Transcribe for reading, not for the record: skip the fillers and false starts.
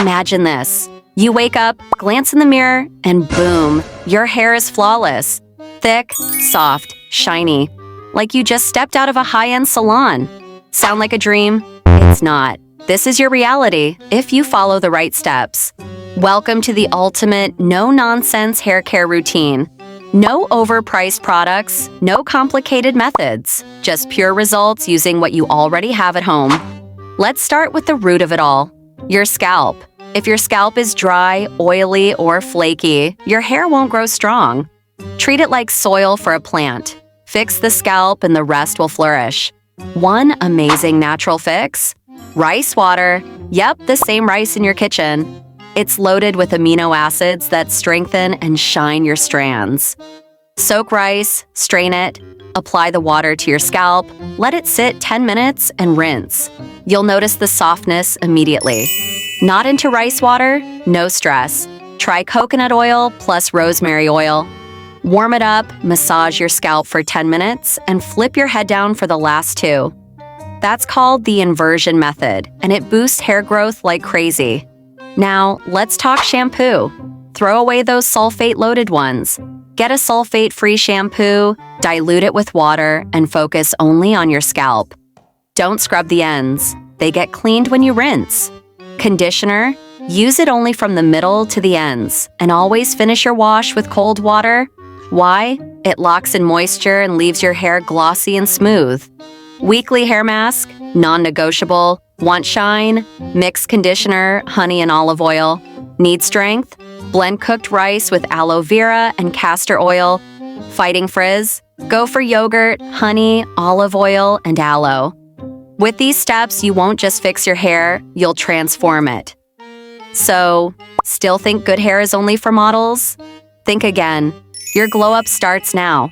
Imagine this. You wake up, glance in the mirror, and boom, your hair is flawless. Thick, soft, shiny. Like you just stepped out of a high-end salon. Sound like a dream? It's not. This is your reality if you follow the right steps. Welcome to the ultimate no-nonsense hair care routine. No overpriced products, no complicated methods, just pure results using what you already have at home. Let's start with the root of it all, your scalp. If your scalp is dry, oily, or flaky, your hair won't grow strong. Treat it like soil for a plant. Fix the scalp and the rest will flourish. One amazing natural fix? Rice water. Yep, the same rice in your kitchen. It's loaded with amino acids that strengthen and shine your strands. Soak rice, strain it, apply the water to your scalp, let it sit 10 minutes and rinse. You'll notice the softness immediately. Not into rice water? No stress. Try coconut oil plus rosemary oil. Warm it up, massage your scalp for 10 minutes, and flip your head down for the last 2. That's called the inversion method, and it boosts hair growth like crazy. Now, let's talk shampoo. Throw away those sulfate-loaded ones. Get a sulfate-free shampoo, dilute it with water, and focus only on your scalp. Don't scrub the ends. They get cleaned when you rinse. Conditioner, use it only from the middle to the ends, and always finish your wash with cold water. Why? It locks in moisture and leaves your hair glossy and smooth. Weekly hair mask, non-negotiable. Want shine? Mix conditioner, honey, and olive oil. Need strength? Blend cooked rice with aloe vera and castor oil. Fighting frizz? Go for yogurt, honey, olive oil, and aloe. With these steps, you won't just fix your hair, you'll transform it. So, still think good hair is only for models? Think again. Your glow-up starts now.